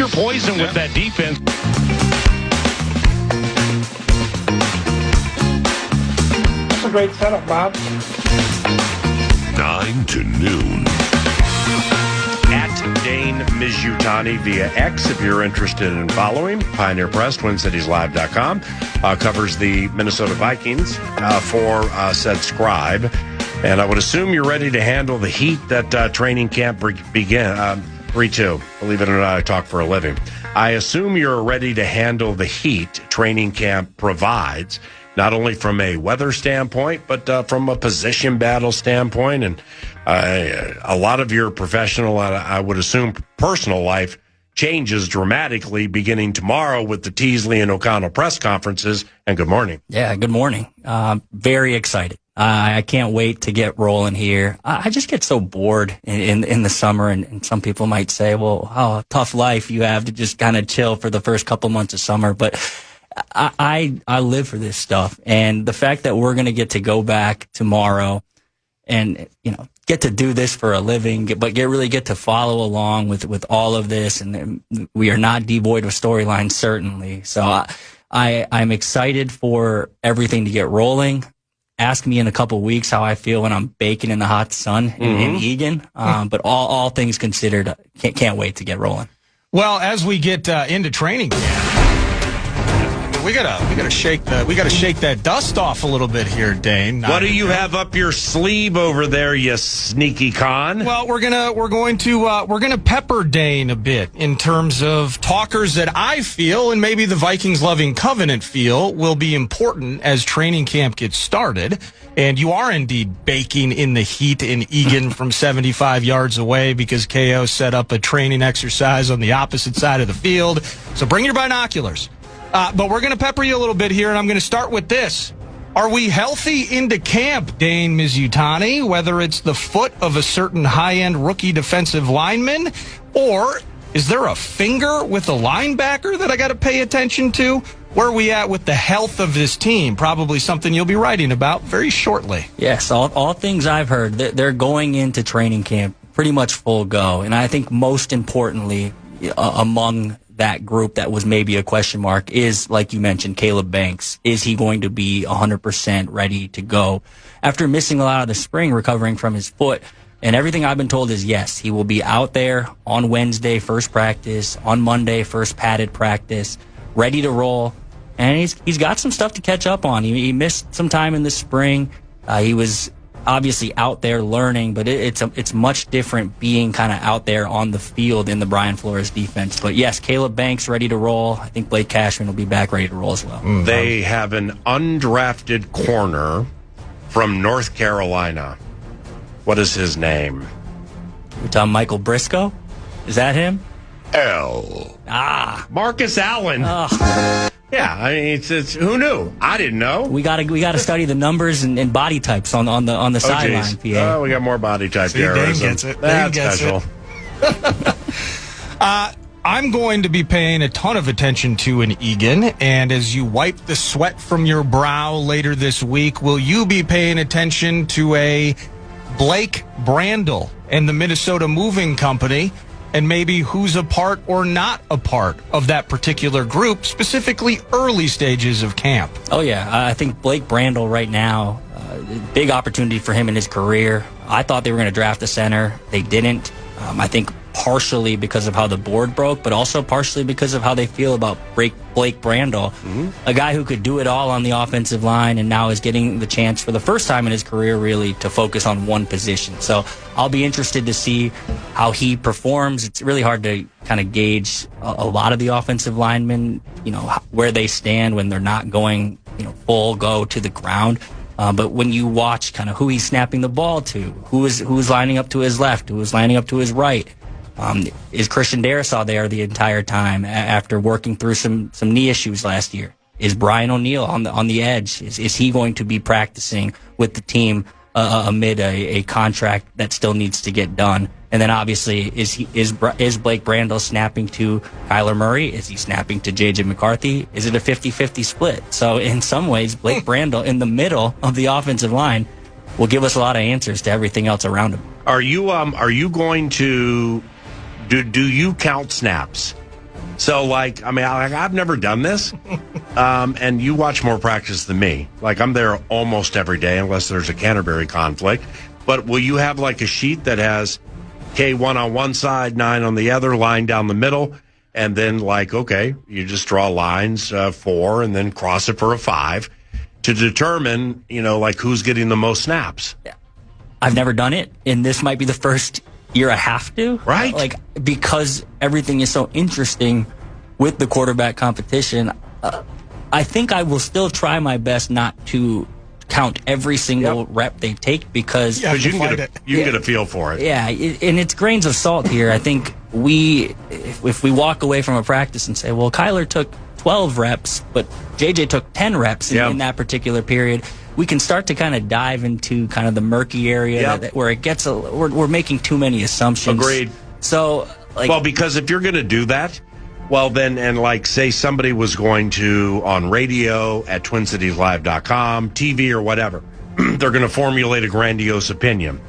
you're poisoned with that defense. That's a great setup, Bob. 9 to noon. At Dane Mizutani via X, if you're interested in following. Pioneer Press, TwinCitiesLive.com, covers the Minnesota Vikings for said scribe. And I would assume you're ready to handle the heat that training camp begin. 3-2. Believe it or not, I talk for a living. I assume you're ready to handle the heat training camp provides, not only from a weather standpoint, but from a position battle standpoint. And a lot of your professional, I would assume, personal life changes dramatically beginning tomorrow with the Teasley and O'Connell press conferences. And good morning. Yeah, good morning. Very excited. I can't wait to get rolling here. I just get so bored in the summer, and some people might say, well, how tough life you have to just kind of chill for the first couple months of summer. But I live for this stuff. And the fact that we're going to get to go back tomorrow and, get to do this for a living, but really get to follow along with all of this. And we are not devoid of storylines, certainly. So I'm excited for everything to get rolling. Ask me in a couple weeks how I feel when I'm baking in the hot sun in Eagan. But all things considered, can't wait to get rolling. Well, as we get into training camp, we gotta shake that dust off a little bit here, Dane. What do you have up your sleeve over there, you sneaky con? Well, we're going to pepper Dane a bit in terms of talkers that I feel, and maybe the Vikings loving covenant feel, will be important as training camp gets started. And you are indeed baking in the heat in Eagan from 75 yards away because KO set up a training exercise on the opposite side of the field. So bring your binoculars. But we're going to pepper you a little bit here, and I'm going to start with this. Are we healthy into camp, Dane Mizutani, whether it's the foot of a certain high-end rookie defensive lineman, or is there a finger with a linebacker that I got to pay attention to? Where are we at with the health of this team? Probably something you'll be writing about very shortly. Yes, all things I've heard, they're going into training camp pretty much full go. And I think most importantly, among that group that was maybe a question mark is, like you mentioned, Caleb Banks. Is he going to be 100% ready to go after missing a lot of the spring, recovering from his foot? And everything I've been told is yes, he will be out there on Wednesday, first practice, on Monday, first padded practice, ready to roll. And he's got some stuff to catch up on. He missed some time in the spring. He was obviously out there learning, but it's much different being kind of out there on the field in the Brian Flores defense. But yes, Caleb Banks ready to roll. I think Blake Cashman will be back ready to roll as well. They have an undrafted corner from North Carolina. What is his name? You're talking Michael Briscoe? Is that him? Marcus Allen. Yeah, I mean, it's who knew? I didn't know. We gotta study the numbers and body types on the sideline. PA. Oh, we got more body type here. Dane gets it. That's special. I'm going to be paying a ton of attention to an Eagan, and as you wipe the sweat from your brow later this week, will you be paying attention to a Blake Brandel and the Minnesota Moving Company? And maybe who's a part or not a part of that particular group, specifically early stages of camp? Oh, yeah. I think Blake Brandel right now, big opportunity for him in his career. I thought they were going to draft a center. They didn't. I think partially because of how the board broke, but also partially because of how they feel about Blake Brandel, a guy who could do it all on the offensive line and now is getting the chance for the first time in his career really to focus on one position. So I'll be interested to see how he performs. It's really hard to kind of gauge a lot of the offensive linemen, where they stand when they're not going, full go to the ground. But when you watch kind of who he's snapping the ball to, who's lining up to his left, who's lining up to his right, is Christian Darrisaw there the entire time after working through some knee issues last year? Is Brian O'Neill on the edge? Is he going to be practicing with the team amid a contract that still needs to get done? And then obviously, is Blake Brandel snapping to Kyler Murray? Is he snapping to J.J. McCarthy? Is it a 50-50 split? So in some ways, Blake Brandel in the middle of the offensive line will give us a lot of answers to everything else around him. Are you going to do you count snaps? So, like, I mean, I've never done this, and you watch more practice than me. Like, I'm there almost every day unless there's a Canterbury conflict. But will you have, like, a sheet that has K1 on one side, 9 on the other, line down the middle, and then, like, okay, you just draw lines 4 and then cross it for a 5 to determine, like, who's getting the most snaps? Yeah. I've never done it, and this might be the first year I have to. Right. Like, because everything is so interesting with the quarterback competition, I think I will still try my best not to count every single rep they take because you can get a feel for it. Yeah, and it's grains of salt here. I think if we walk away from a practice and say, well, Kyler took 12 reps, but JJ took 10 reps in that particular period, we can start to kind of dive into kind of the murky area where it gets we're making too many assumptions. Agreed. So, because if you're going to do that, well, then, and like, say somebody was going to, on radio, at TwinCitiesLive.com, TV or whatever, they're going to formulate a grandiose opinion.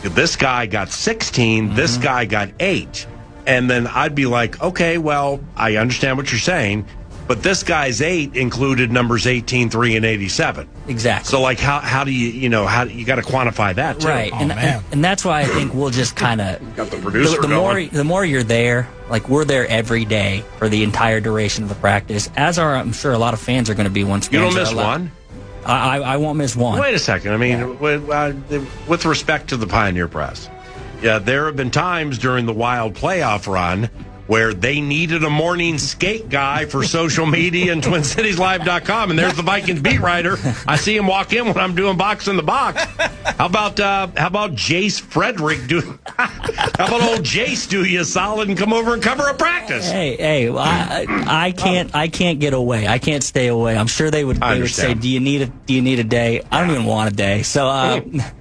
This guy got 16, this guy got 8. And then I'd be like, okay, well, I understand what you're saying, but this guy's 8 included numbers 18, 3, and 87. Exactly. So, like, how do you got to quantify that, too. Right. And that's why I think we'll just kind of... Got the producer going. The more you're there, like, we're there every day for the entire duration of the practice, as are, I'm sure, a lot of fans are going to be once you don't miss one? I won't miss one. Wait a second. I mean, with respect to the Pioneer Press, there have been times during the Wild playoff run where they needed a morning skate guy for social media and TwinCitiesLive.com, and there's the Vikings beat writer. I see him walk in when I'm doing Box in the Box. How about Jace Frederick how about old Jace do you a solid and come over and cover a practice? Hey, well, I can't get away. I can't stay away. I'm sure they would say, do you need a day? I don't even want a day. So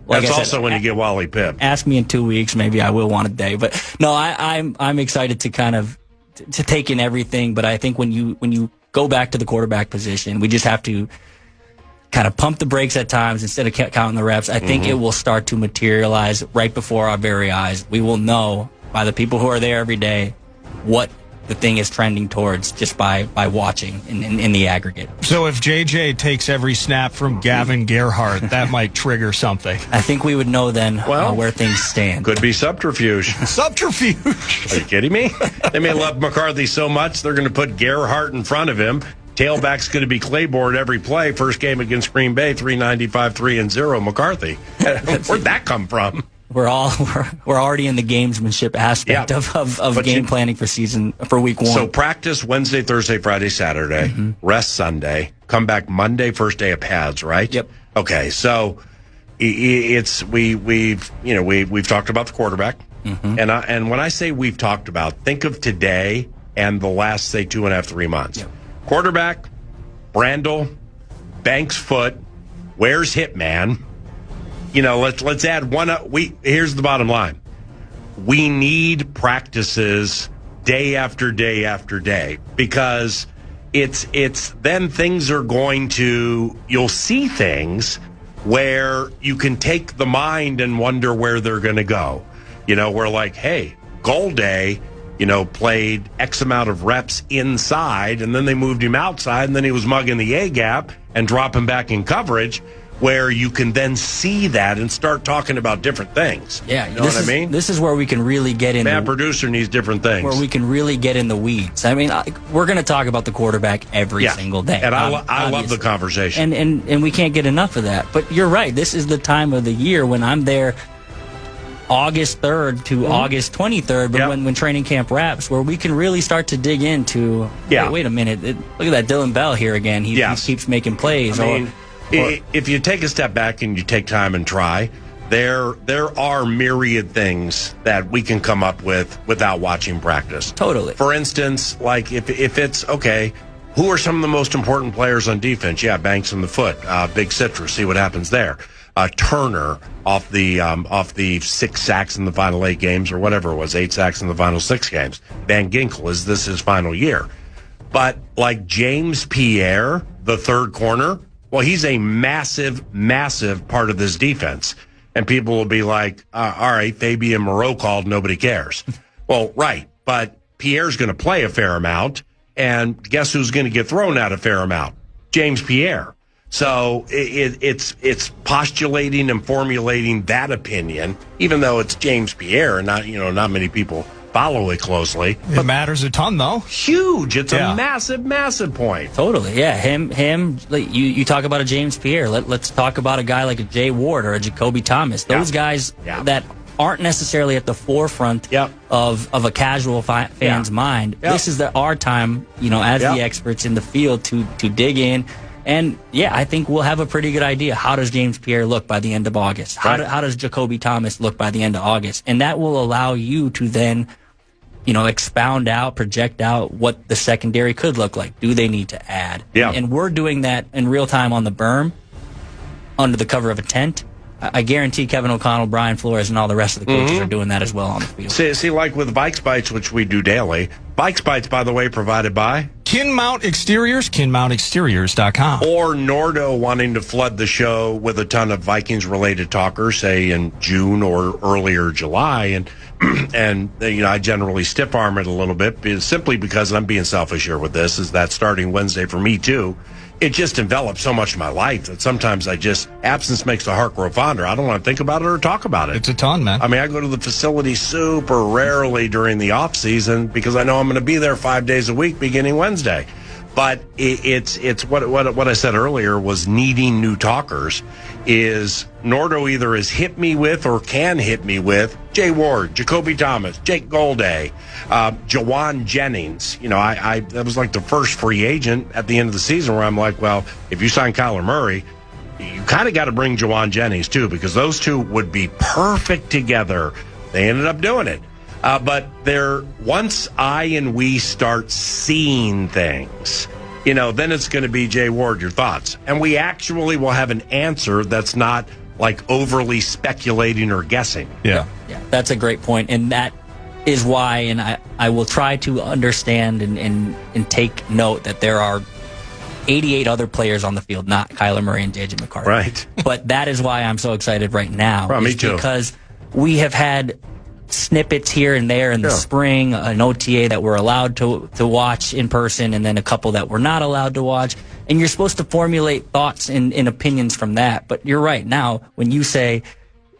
that's also when you get Wally Pipp. Ask me in 2 weeks, maybe I will want a day. But no, I'm excited to kind of to take in everything. But I think when you go back to the quarterback position, we just have to kind of pump the brakes at times instead of counting the reps. I think it will start to materialize right before our very eyes. We will know by the people who are there every day what the thing is trending towards just by watching in the aggregate. So if JJ takes every snap from Gavin Gerhardt, that might trigger something. I think we would know then where things stand. Could be subterfuge. Subterfuge. Are you kidding me? They may love McCarthy so much they're going to put Gerhardt in front of him. Tailback's going to be Claiborne every play. First game against Green Bay, 395, 3-0. McCarthy. Where'd that come from? We're already in the gamesmanship aspect of game planning for week 1. So practice Wednesday, Thursday, Friday, Saturday, rest Sunday, come back Monday, first day of pads, right? Yep. Okay, so it's we've talked about the quarterback, and when I say we've talked about, think of today and the last, say, 2.5, 3 months. Yep. Quarterback, Brandel, Banks foot, where's Hitman? Let's add one up. Here's the bottom line. We need practices day after day after day because it's then things are going to, you'll see things where you can take the mind and wonder where they're going to go. We're like, hey, goal day, played X amount of reps inside and then they moved him outside and then he was mugging the A gap and dropping back in coverage, where you can then see that and start talking about different things. Yeah, you know what I mean? This is where we can really get in. Producer needs different things. Where we can really get in the weeds. I mean, we're going to talk about the quarterback every single day. And I love the conversation. And we can't get enough of that. But you're right. This is the time of the year when I'm there August 3rd to August 23rd, but when training camp wraps, where we can really start to dig into, wait a minute, look at that Dylan Bell here again. He keeps making plays. If you take a step back and you take time and try, there are myriad things that we can come up with without watching practice. Totally. For instance, like if it's, okay, who are some of the most important players on defense? Yeah, Banks in the foot, Big Citrus, see what happens there. Turner off the 6 sacks in the final 8 games or whatever it was, 8 sacks in the final 6 games. Van Ginkel, is this his final year? But like James Pierre, the third corner, well, he's a massive, massive part of this defense. And people will be like, all right, Fabian Moreau called, nobody cares. Well, right. But Pierre's going to play a fair amount, and guess who's going to get thrown out a fair amount? James Pierre. So it's postulating and formulating that opinion, even though it's James Pierre and not many people follow it closely. It matters a ton, though. Huge. It's a massive, massive point. Totally. Yeah. Him. You talk about a James Pierre. Let's talk about a guy like a Jay Ward or a Jacoby Thomas. Those guys that aren't necessarily at the forefront of a casual fan's mind. This is our time, as the experts in the field to dig in. And, I think we'll have a pretty good idea. How does James Pierre look by the end of August? How does Jacoby Thomas look by the end of August? And that will allow you to then, expound out, project out what the secondary could look like. Do they need to add? Yeah. And we're doing that in real time on the berm, under the cover of a tent. I guarantee Kevin O'Connell, Brian Flores, and all the rest of the coaches are doing that as well on the field. See, like with Vikes Bites, which we do daily. Vikes Bites, by the way, provided by Kinmount Exteriors, KinmountExteriors.com. Or Nordo wanting to flood the show with a ton of Vikings-related talkers, say in June or earlier July, and I generally stiff arm it a little bit, simply because I'm being selfish here with this. Is that starting Wednesday for me too? It just envelops so much of my life that sometimes absence makes the heart grow fonder. I don't want to think about it or talk about it. It's a ton, man. I mean, I go to the facility super rarely during the off season because I know I'm going to be there 5 days a week beginning Wednesday. But it's what I said earlier was needing new talkers. Is Nordo either has hit me with or can hit me with Jay Ward, Jacoby Thomas, Jake Golday, Jawan Jennings. That was like the first free agent at the end of the season where I'm like, well, if you sign Kyler Murray, you kind of got to bring Jawan Jennings too, because those two would be perfect together. They ended up doing it. But once I and we start seeing things, then it's going to be, Jay Ward, your thoughts. And we actually will have an answer that's not like overly speculating or guessing. Yeah, that's a great point. And that is why, and I will try to understand and take note that there are 88 other players on the field, not Kyler Murray and J.J. McCarthy. Right. But that is why I'm so excited right now. Well, me too. Because we have had snippets here and there in the spring, an OTA that we're allowed to watch in person, and then a couple that we're not allowed to watch. And you're supposed to formulate thoughts and opinions from that. But you're right. Now, when you say,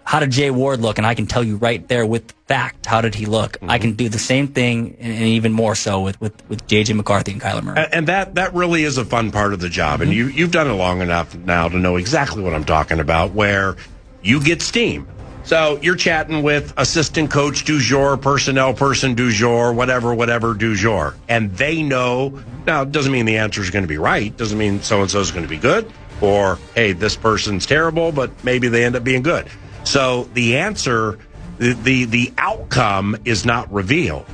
how did Jay Ward look? And I can tell you right there with fact, how did he look? I can do the same thing and even more so with J.J. McCarthy and Kyler Murray. And that really is a fun part of the job. And you've done it long enough now to know exactly what I'm talking about, where you get steam. So you're chatting with assistant coach du jour, personnel person du jour, whatever du jour. And they know, now it doesn't mean the answer is going to be right. Doesn't mean so-and-so is going to be good. Or, hey, this person's terrible, but maybe they end up being good. So the answer, the outcome is not revealed.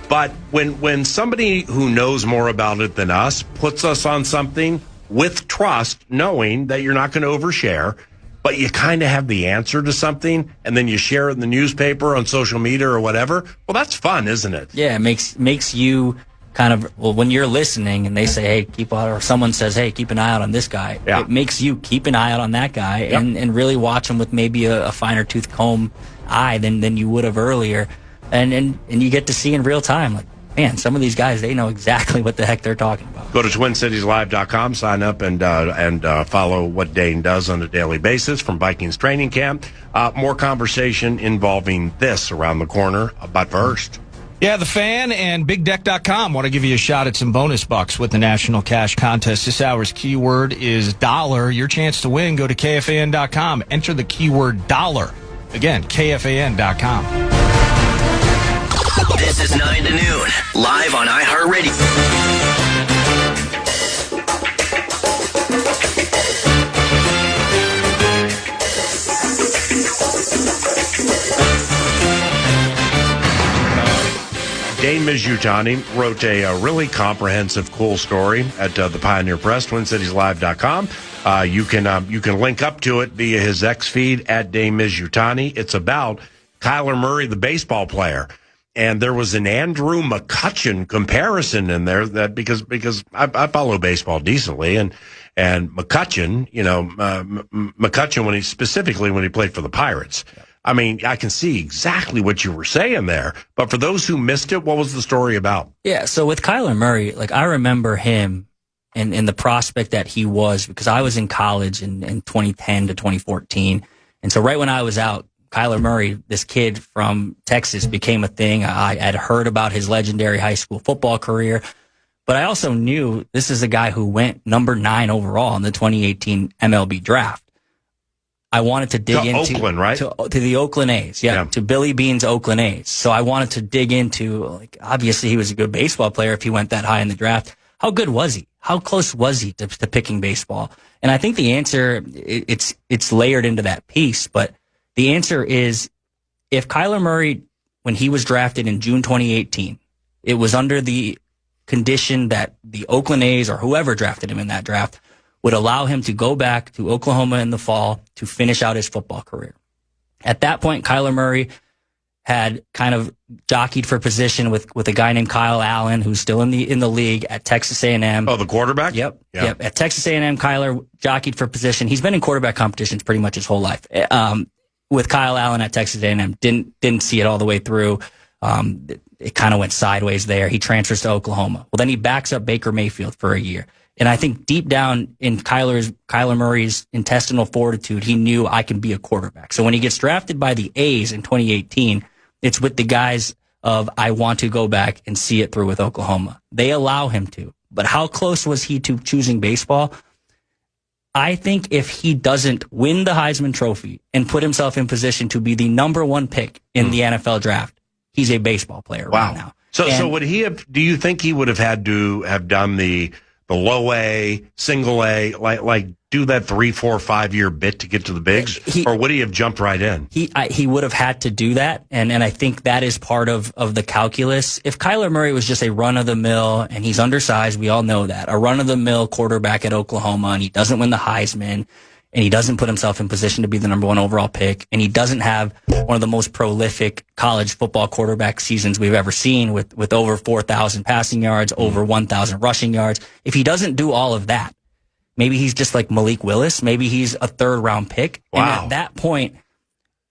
But when somebody who knows more about it than us puts us on something with trust, knowing that you're not going to overshare, but you kind of have the answer to something, and then you share it in the newspaper, on social media, or whatever. Well, that's fun, isn't it? Yeah, it makes you kind of, when you're listening and they say, hey, keep out, or someone says, hey, keep an eye out on this guy. Yeah. It makes you keep an eye out on that guy and really watch him with maybe a finer tooth comb eye than you would have earlier. And you get to see in real time, like, man, some of these guys, they know exactly what the heck they're talking about. Go to TwinCitiesLive.com, sign up, and follow what Dane does on a daily basis from Vikings training camp. More conversation involving this around the corner, but first. Yeah, the Fan and BigDeck.com want to give you a shot at some bonus bucks with the National Cash Contest. This hour's keyword is dollar. Your chance to win, go to KFAN.com. Enter the keyword dollar. Again, KFAN.com. This is 9 to noon, live on iHeartRadio. Dane Mizutani wrote a really comprehensive, cool story at the Pioneer Press, TwinCitiesLive.com. You can link up to it via his X feed at Dane Mizutani. It's about Kyler Murray, the baseball player. And there was an Andrew McCutchen comparison in there that because I follow baseball decently, and McCutchen, McCutchen when he played for the Pirates. I mean, I can see exactly what you were saying there. But for those who missed it, what was the story about? Yeah, so with Kyler Murray, like I remember him and the prospect that he was, because I was in college in 2010 to 2014. And so right when I was out, Kyler Murray, this kid from Texas, became a thing. I had heard about his legendary high school football career, but I also knew this is a guy who went number 9 overall in the 2018 MLB draft. I wanted to dig into Oakland, right? To the Oakland A's, yeah, to Billy Bean's Oakland A's. So I wanted to dig into, like, obviously he was a good baseball player if he went that high in the draft. How good was he? How close was he to picking baseball? And I think the answer, it's layered into that piece, but the answer is, if Kyler Murray, when he was drafted in June 2018, it was under the condition that the Oakland A's or whoever drafted him in that draft would allow him to go back to Oklahoma in the fall to finish out his football career. At that point, Kyler Murray had kind of jockeyed for position with a guy named Kyle Allen, who's still in the league at Texas A&M. Oh, the quarterback? Yep. At Texas A&M, Kyler jockeyed for position. He's been in quarterback competitions pretty much his whole life. With Kyle Allen at Texas A&M, didn't see it all the way through. It kind of went sideways there. He transfers to Oklahoma. Well, then he backs up Baker Mayfield for a year. And I think deep down in Kyler Murray's intestinal fortitude, he knew I can be a quarterback. So when he gets drafted by the A's in 2018, it's with the guys of, I want to go back and see it through with Oklahoma. They allow him to. But how close was he to choosing baseball? I think if he doesn't win the Heisman Trophy and put himself in position to be the number 1 pick in the NFL draft, he's a baseball player right now. So would he have, do you think he would have had to have done the low A, single A, like do that 3, 4, 5 year bit to get to the bigs, or would he have jumped right in? He would have had to do that, and I think that is part of the calculus. If Kyler Murray was just a run of the mill, and he's undersized, we all know that, a run of the mill quarterback at Oklahoma, and he doesn't win the Heisman, and he doesn't put himself in position to be the number 1 overall pick, and he doesn't have one of the most prolific college football quarterback seasons we've ever seen with over 4,000 passing yards, over 1,000 rushing yards. If he doesn't do all of that, maybe he's just like Malik Willis. Maybe he's a 3rd round pick. Wow. And at that point,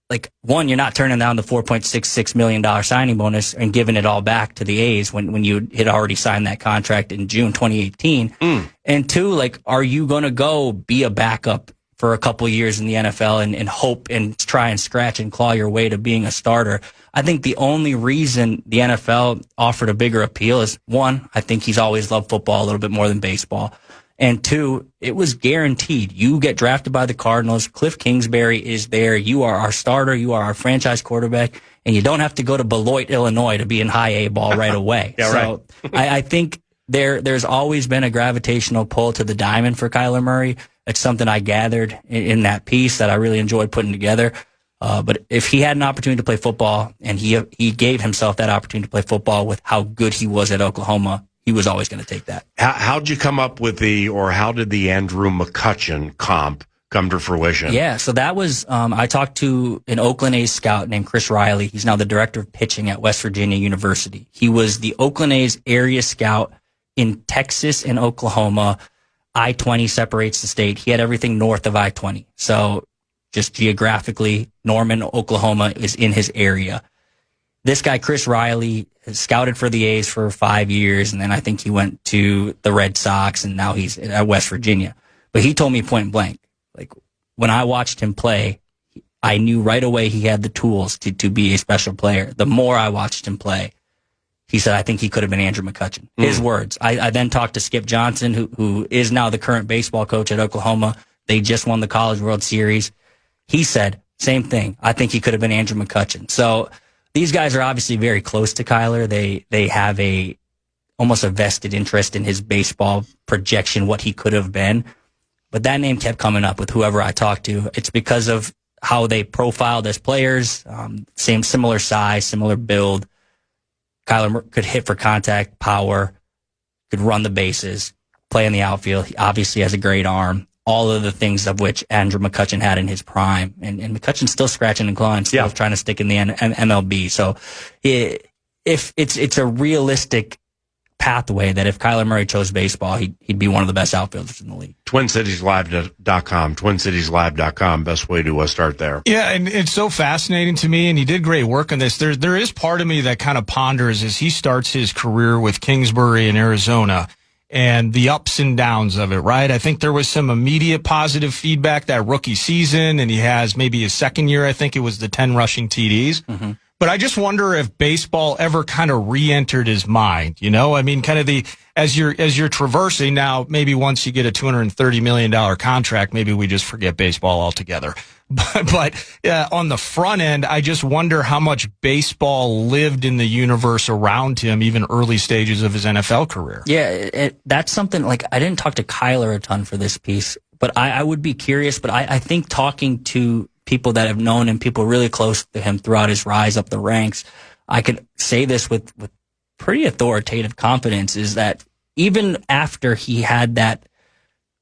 like, one, you're not turning down the $4.66 million signing bonus and giving it all back to the A's when you had already signed that contract in June 2018. And 2, like, are you going to go be a backup for a couple years in the NFL and hope and try and scratch and claw your way to being a starter? I think the only reason the NFL offered a bigger appeal is, 1, I think he's always loved football a little bit more than baseball. And 2, it was guaranteed. You get drafted by the Cardinals. Cliff Kingsbury is there. You are our starter. You are our franchise quarterback. And you don't have to go to Beloit, Illinois to be in high A ball right away. Right. I think there's always been a gravitational pull to the diamond for Kyler Murray. It's something I gathered in that piece that I really enjoyed putting together. But if he had an opportunity to play football, and he gave himself that opportunity to play football with how good he was at Oklahoma, he was always going to take that. How'd you come up with how did the Andrew McCutchen comp come to fruition? Yeah, so that was, I talked to an Oakland A's scout named Chris Riley. He's now the director of pitching at West Virginia University. He was the Oakland A's area scout in Texas and Oklahoma. I-20 separates the state. He had everything north of I-20. So just geographically, Norman, Oklahoma is in his area. This guy, Chris Riley, has scouted for the A's for 5 years, and then I think he went to the Red Sox, and now he's at West Virginia. But he told me point blank, like, when I watched him play, I knew right away he had the tools to be a special player. The more I watched him play, he said, I think he could have been Andrew McCutchen. His words. I then talked to Skip Johnson, who is now the current baseball coach at Oklahoma. They just won the College World Series. He said, same thing. I think he could have been Andrew McCutchen. So these guys are obviously very close to Kyler. They have almost a vested interest in his baseball projection, what he could have been. But that name kept coming up with whoever I talked to. It's because of how they profiled as players, similar size, similar build. Kyler could hit for contact, power, could run the bases, play in the outfield. He obviously has a great arm. All of the things of which Andrew McCutchen had in his prime. And McCutchen's still scratching and clawing, still trying to stick in the MLB. So if it's a realistic pathway that if Kyler Murray chose baseball, he'd be one of the best outfielders in the league. TwinCitiesLive.com, TwinCitiesLive.com, best way to start there. Yeah, and it's so fascinating to me, and he did great work on this. There is part of me that kind of ponders as he starts his career with Kingsbury in Arizona and the ups and downs of it, right? I think there was some immediate positive feedback that rookie season, and he has maybe his second year, I think it was the 10 rushing TDs. Mm-hmm. But I just wonder if baseball ever kind of re-entered his mind, you know? I mean, kind of as you're traversing now, maybe once you get a $230 million contract, maybe we just forget baseball altogether. But on the front end, I just wonder how much baseball lived in the universe around him, even early stages of his NFL career. Yeah, that's something, like, I didn't talk to Kyler a ton for this piece, but I would be curious. But I think talking to people that have known him, people really close to him throughout his rise up the ranks, I could say this with pretty authoritative confidence, is that even after he had that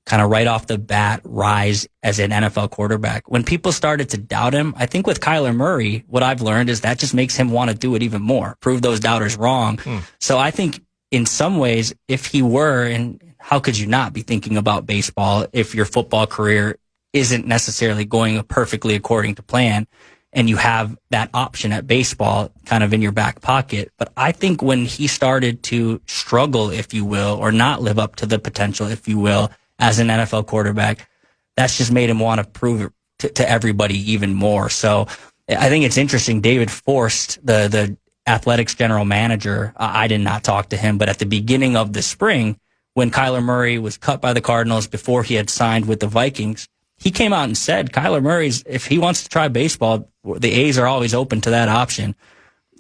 kind of right off the bat rise as an NFL quarterback, when people started to doubt him, I think with Kyler Murray, what I've learned is that just makes him want to do it even more, prove those doubters wrong. So I think in some ways, if he were, and how could you not be thinking about baseball if your football career isn't necessarily going perfectly according to plan, and you have that option at baseball kind of in your back pocket. But I think when he started to struggle, if you will, or not live up to the potential, if you will, as an NFL quarterback, that's just made him want to prove it to everybody even more. So I think it's interesting. David Forst, the Athletics general manager, I did not talk to him, but at the beginning of the spring, when Kyler Murray was cut by the Cardinals before he had signed with the Vikings, he came out and said, Kyler Murray's, if he wants to try baseball, the A's are always open to that option.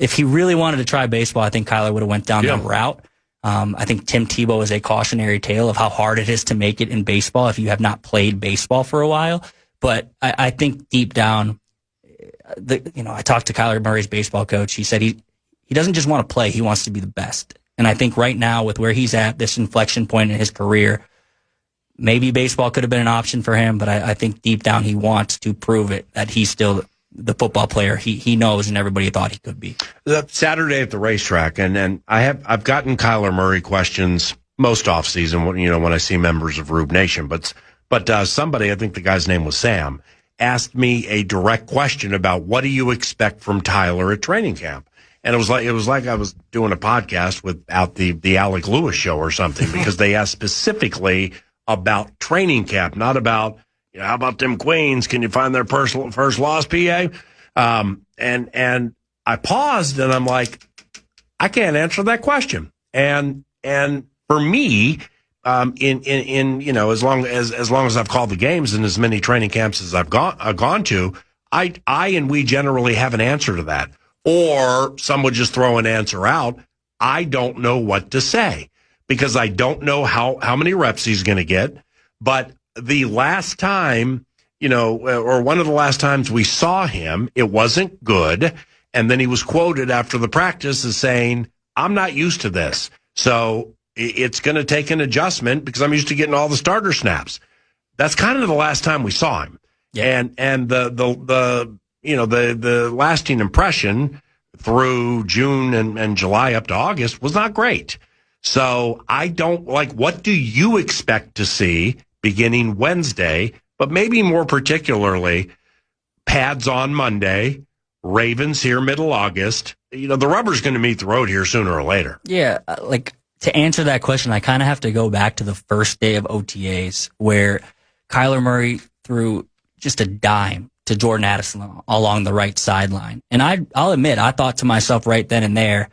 If he really wanted to try baseball, I think Kyler would have went down that route. I think Tim Tebow is a cautionary tale of how hard it is to make it in baseball if you have not played baseball for a while. But I think deep down, I talked to Kyler Murray's baseball coach. He said he doesn't just want to play, he wants to be the best. And I think right now, with where he's at, this inflection point in his career, maybe baseball could have been an option for him, but I think deep down he wants to prove it, that he's still the football player he knows and everybody thought he could be. Saturday at the racetrack, and I've gotten Kyler Murray questions most offseason, when I see members of Rube Nation, but somebody, I think the guy's name was Sam, asked me a direct question about what do you expect from Tyler at training camp. And it was like I was doing a podcast without the Alec Lewis show or something, because they asked specifically about training camp, not about, how about them Queens? Can you find their first loss, PA? And I paused and I'm like, I can't answer that question. And for me, as long as I've called the games and as many training camps as I've gone to, I and we generally have an answer to that. Or some would just throw an answer out. I don't know what to say, because I don't know how many reps he's going to get. But the last time, or one of the last times we saw him, it wasn't good. And then he was quoted after the practice as saying, I'm not used to this. So it's going to take an adjustment because I'm used to getting all the starter snaps. That's kind of the last time we saw him. Yeah. And the lasting impression through June and July up to August was not great. So I don't what do you expect to see beginning Wednesday, but maybe more particularly pads on Monday, Ravens here middle August. The rubber's going to meet the road here sooner or later. Yeah, to answer that question, I kind of have to go back to the first day of OTAs where Kyler Murray threw just a dime to Jordan Addison along the right sideline. And I'll admit, I thought to myself right then and there,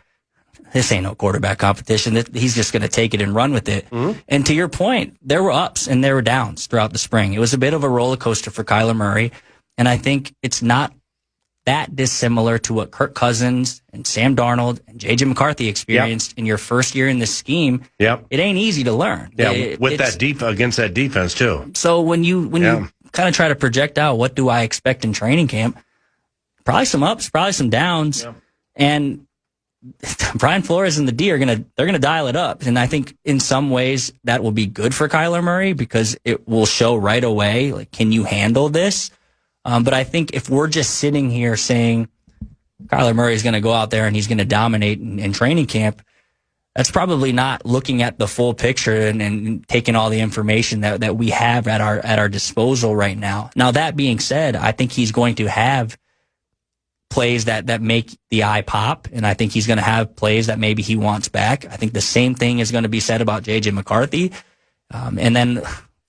this ain't no quarterback competition. He's just going to take it and run with it. Mm-hmm. And to your point, there were ups and there were downs throughout the spring. It was a bit of a roller coaster for Kyler Murray. And I think it's not that dissimilar to what Kirk Cousins and Sam Darnold and J.J. McCarthy experienced in your first year in this scheme. Yep. It ain't easy to learn. Yeah, against that defense too. So when you kind of try to project out what do I expect in training camp, probably some ups, probably some downs, and Brian Flores and the D they're gonna dial it up. And I think in some ways that will be good for Kyler Murray because it will show right away, can you handle this? But I think if we're just sitting here saying Kyler Murray is going to go out there and he's going to dominate in training camp, that's probably not looking at the full picture and taking all the information that we have at our disposal right now. Now, that being said, I think he's going to have plays that make the eye pop, and I think he's going to have plays that maybe he wants back. I think the same thing is going to be said about J.J. McCarthy. And then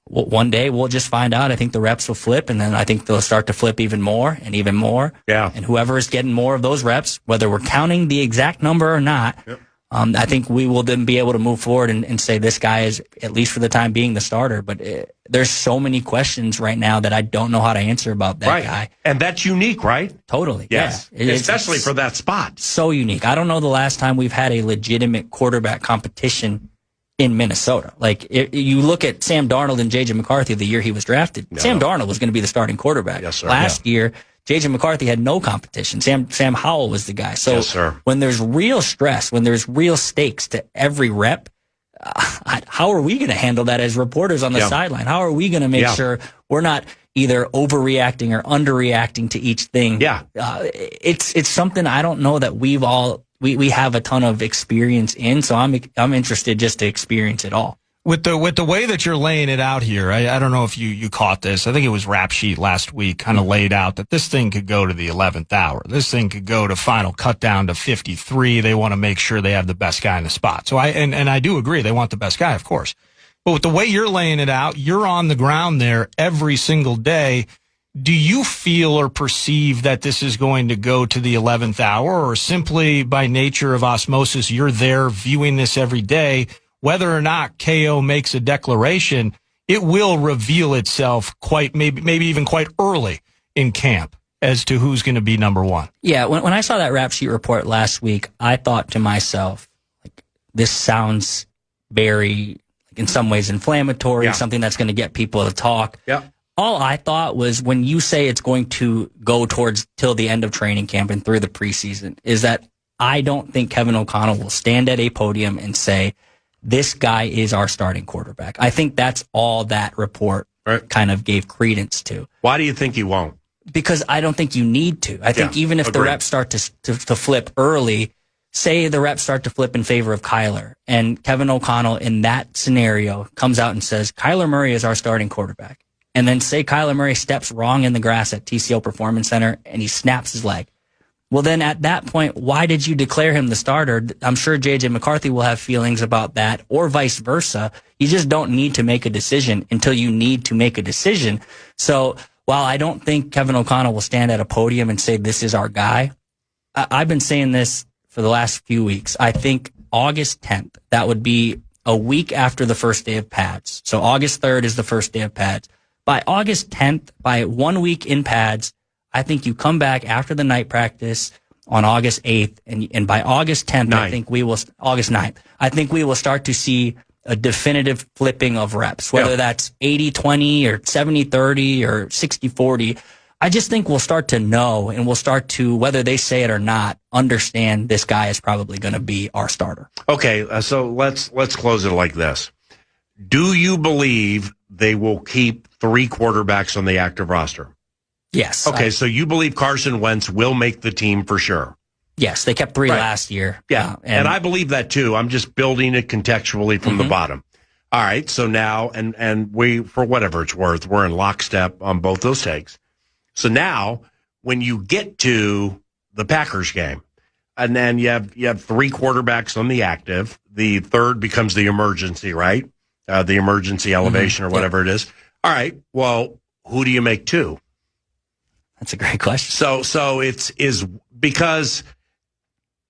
one day we'll just find out. I think the reps will flip, and then I think they'll start to flip even more and even more. Yeah. And whoever is getting more of those reps, whether we're counting the exact number or not, yep. I think we will then be able to move forward and say this guy is, at least for the time being, the starter. But there's so many questions right now that I don't know how to answer about that guy. And that's unique, right? Totally. Yes. Yeah. Especially for that spot. So unique. I don't know the last time we've had a legitimate quarterback competition in Minnesota. Like, you look at Sam Darnold and J.J. McCarthy the year he was drafted. Sam Darnold was going to be the starting quarterback. Yes, sir. Last year, J.J. McCarthy had no competition. Sam Howell was the guy. So yes, sir. When there's real stress, when there's real stakes to every rep, how are we going to handle that as reporters on the sideline? How are we going to make sure we're not either overreacting or underreacting to each thing? Yeah. It's something I don't know that we have a ton of experience in, so I'm interested just to experience it all. With the way that you're laying it out here, I don't know if you caught this. I think it was Rap Sheet last week kind of laid out that this thing could go to the 11th hour. This thing could go to final cut down to 53. They want to make sure they have the best guy in the spot. So I do agree. They want the best guy, of course. But with the way you're laying it out, you're on the ground there every single day. Do you feel or perceive that this is going to go to the 11th hour, or simply by nature of osmosis, you're there viewing this every day? Whether or not KO makes a declaration, it will reveal itself maybe even quite early in camp as to who's going to be number one. Yeah, when I saw that Rap Sheet report last week, I thought to myself, like, this sounds very, in some ways, inflammatory, something that's going to get people to talk. Yeah. All I thought was, when you say it's going to go towards till the end of training camp and through the preseason, is that I don't think Kevin O'Connell will stand at a podium and say, this guy is our starting quarterback. I think that's all that report kind of gave credence to. Why do you think he won't? Because I don't think you need to. I think even if the reps start to flip early, say the reps start to flip in favor of Kyler, and Kevin O'Connell in that scenario comes out and says, Kyler Murray is our starting quarterback. And then say Kyler Murray steps wrong in the grass at TCO Performance Center and he snaps his leg. Well, then at that point, why did you declare him the starter? I'm sure J.J. McCarthy will have feelings about that, or vice versa. You just don't need to make a decision until you need to make a decision. So while I don't think Kevin O'Connell will stand at a podium and say, this is our guy, I've been saying this for the last few weeks. I think August 10th, that would be a week after the first day of pads. So August 3rd is the first day of pads. By August 10th, by 1 week in pads, I think you come back after the night practice on August 8th, and by August 10th, I think we will, August 9th, I think we will start to see a definitive flipping of reps, whether that's 80-20 or 70-30 or 60-40. I just think we'll start to know, and we'll start to, whether they say it or not, understand this guy is probably going to be our starter. Okay, so let's close it like this. Do you believe they will keep 3 quarterbacks on the active roster? Yes. Okay, so you believe Carson Wentz will make the team for sure? Yes, they kept 3 last year. Yeah, and I believe that too. I'm just building it contextually from the bottom. All right, so now, and we, for whatever it's worth, we're in lockstep on both those takes. So now, when you get to the Packers game, and then you have 3 quarterbacks on the active, the third becomes the emergency, right? The emergency elevation or whatever it is. All right, well, who do you make 2? That's a great question. So is because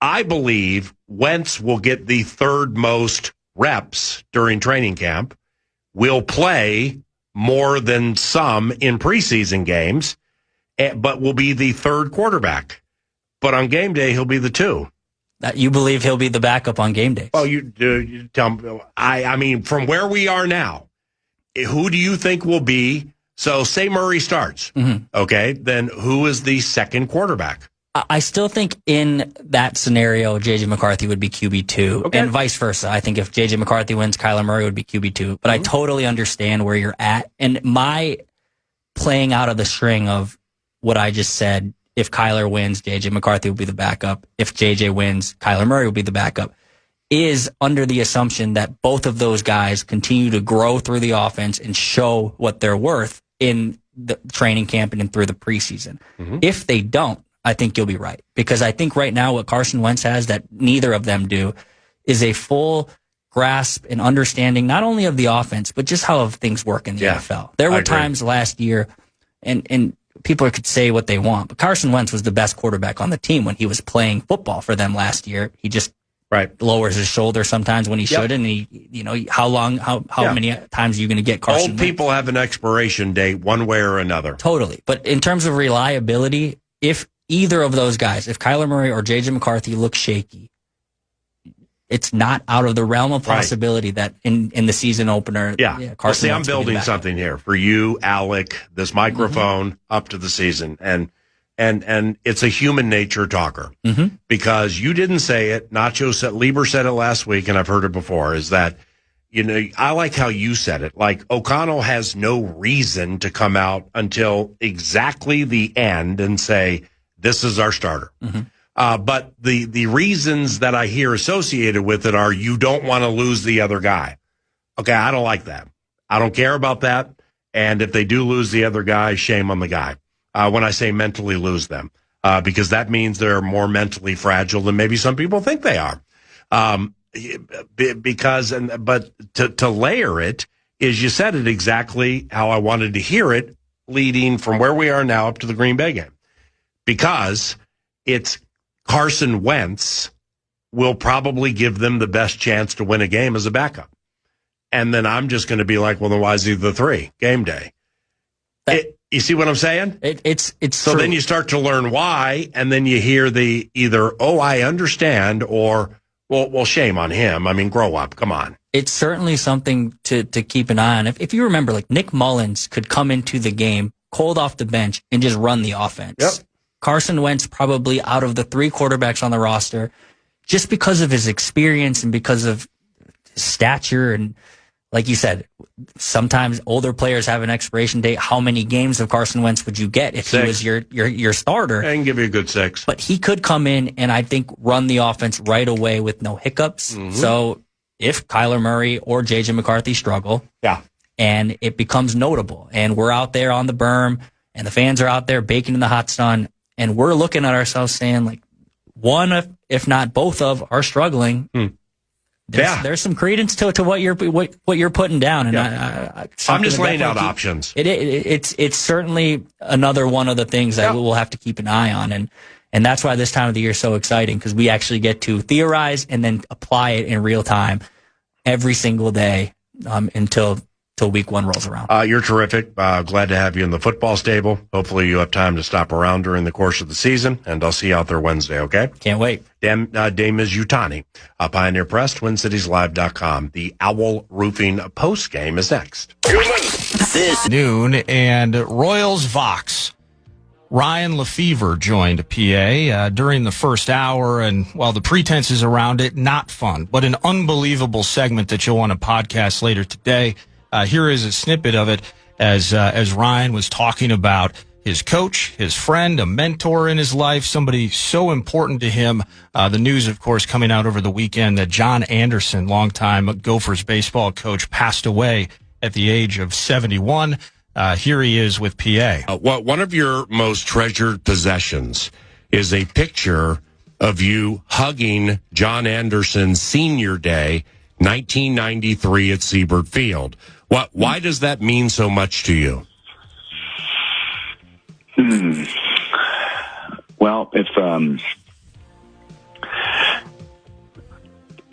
I believe Wentz will get the 3rd most reps during training camp, will play more than some in preseason games, but will be the 3rd quarterback. But on game day, he'll be the 2. You believe he'll be the backup on game day? Oh, you tell me. I mean, from where we are now, who do you think will be? So say Murray starts, okay, then who is the 2nd quarterback? I still think in that scenario, J.J. McCarthy would be QB2, and vice versa. I think if J.J. McCarthy wins, Kyler Murray would be QB2. But I totally understand where you're at. And my playing out of the string of what I just said, if Kyler wins, J.J. McCarthy will be the backup. If J.J. wins, Kyler Murray will be the backup. is under the assumption that both of those guys continue to grow through the offense and show what they're worth in the training camp and through the preseason. If they don't, I think you'll be right. Because I think right now what Carson Wentz has that neither of them do is a full grasp and understanding not only of the offense, but just how things work in the NFL. There were times last year, and people could say what they want, but Carson Wentz was the best quarterback on the team when he was playing football for them last year. He just lowers his shoulder sometimes when he should, and how many times are you going to get Carson Old people have an expiration date one way or another. Totally. But in terms of reliability, if either of those guys, if Kyler Murray or J.J. McCarthy look shaky, it's not out of the realm of possibility that in the season opener, Carson I'm building something here for you, Alec, this microphone up to the season. And it's a human nature talker because you didn't say it. Lieber said it last week, and I've heard it before, is that, I like how you said it. Like, O'Connell has no reason to come out until exactly the end and say, this is our starter. But the reasons that I hear associated with it are you don't want to lose the other guy. Okay, I don't like that. I don't care about that. And if they do lose the other guy, shame on the guy. When I say mentally lose them, because that means they're more mentally fragile than maybe some people think they are. But to layer it is you said it exactly how I wanted to hear it, leading from where we are now up to the Green Bay game. Because it's Carson Wentz will probably give them the best chance to win a game as a backup. And then I'm just going to be like, well, then why is he the 3 game day? You see what I'm saying? It's so true. Then you start to learn why, and then you hear the either, oh, I understand, or, well, shame on him. I mean, grow up. Come on. It's certainly something to keep an eye on. If you remember, like Nick Mullins could come into the game cold off the bench and just run the offense. Yep. Carson Wentz probably out of the 3 quarterbacks on the roster, just because of his experience and because of his stature. And like you said, sometimes older players have an expiration date. How many games of Carson Wentz would you get if 6. he was your starter? I can give you a good 6. But he could come in and I think run the offense right away with no hiccups. So if Kyler Murray or J.J. McCarthy struggle, and it becomes notable, and we're out there on the berm, and the fans are out there baking in the hot sun, and we're looking at ourselves saying, like, one of, if not both of, are struggling. There's some credence to what you're putting down, and I'm just laying out options. It's certainly another one of the things that we'll have to keep an eye on, and that's why this time of the year is so exciting, because we actually get to theorize and then apply it in real time every single day until week 1 rolls around. You're terrific. Glad to have you in the football stable. Hopefully you have time to stop around during the course of the season, and I'll see you out there Wednesday, okay? Can't wait. Dane Mizutani, Pioneer Press, TwinCitiesLive.com. The Owl Roofing post game is next. This noon, and Royals Vox. Ryan Lefevre joined PA during the first hour, and while the pretenses around it, not fun, but an unbelievable segment that you'll want to podcast later today. Here is a snippet of it as Ryan was talking about his coach, his friend, a mentor in his life, somebody so important to him. The news, of course, coming out over the weekend that John Anderson, longtime Gophers baseball coach, passed away at the age of 71. Here he is with PA. One of your most treasured possessions is a picture of you hugging John Anderson's senior day, 1993 at Siebert Field. Why does that mean so much to you? Well, if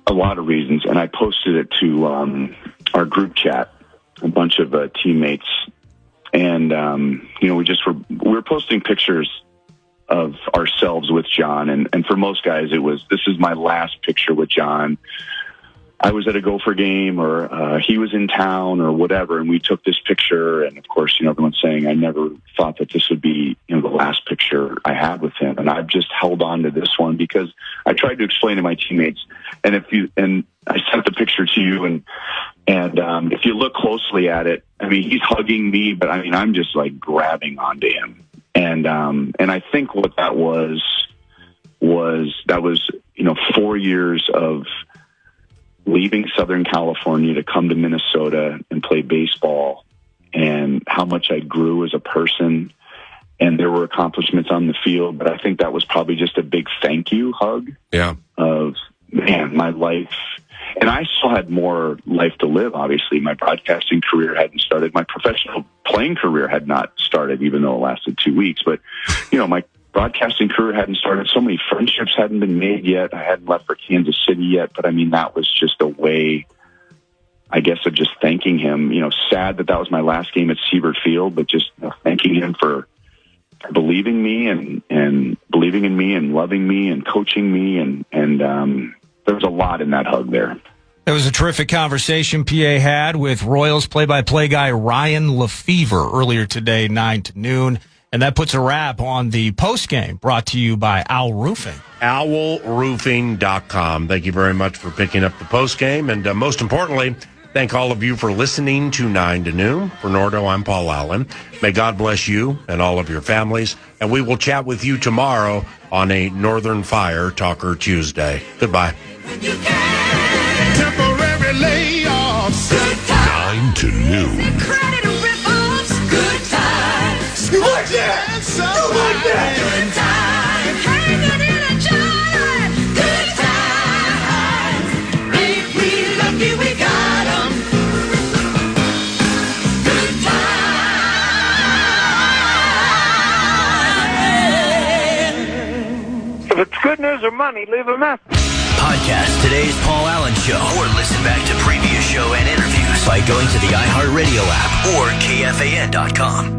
a lot of reasons, and I posted it to our group chat, a bunch of teammates, and we were posting pictures of ourselves with John, and for most guys, this is my last picture with John. I was at a Gopher game, or he was in town, or whatever, and we took this picture. And of course, everyone's saying I never thought that this would be, the last picture I had with him. And I've just held on to this one because I tried to explain to my teammates. And I sent the picture to you, and if you look closely at it, I mean, he's hugging me, but I mean, I'm just like grabbing onto him. And I think what that was 4 years of leaving Southern California to come to Minnesota and play baseball, and how much I grew as a person. And there were accomplishments on the field, but I think that was probably just a big thank you hug. Yeah. Of, man, my life. And I still had more life to live, obviously. My broadcasting career hadn't started. My professional playing career had not started, even though it lasted 2 weeks. But, my broadcasting career hadn't started. So many friendships hadn't been made yet. I hadn't left for Kansas City yet. But, that was just a way, I guess, of just thanking him. Sad that was my last game at Siebert Field, but just thanking him for believing me and believing in me and loving me and coaching me. And there's a lot in that hug there. It was a terrific conversation PA had with Royals play-by-play guy Ryan Lefevre earlier today, 9 to noon. And that puts a wrap on the postgame brought to you by Owl Roofing. OwlRoofing.com. Thank you very much for picking up the postgame. And most importantly, thank all of you for listening to 9 to noon. For Nordo, I'm Paul Allen. May God bless you and all of your families. And we will chat with you tomorrow on a Northern Fire Talker Tuesday. Goodbye. Temporary layoffs. Good time. 9 to noon. Credit rip-offs. Good times. You like that? You like that? Good time. Hanging in a jar. Good times. Ain't we lucky we got 'em? Good times. If it's good news or money, leave a message. Podcast today's Paul Allen Show, or listen back to previous show and interviews by going to the iHeartRadio app or KFAN.com.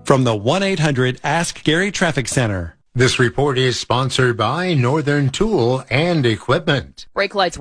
From the 1-800-ASK-GARY Traffic Center. This report is sponsored by Northern Tool and Equipment. Brake lights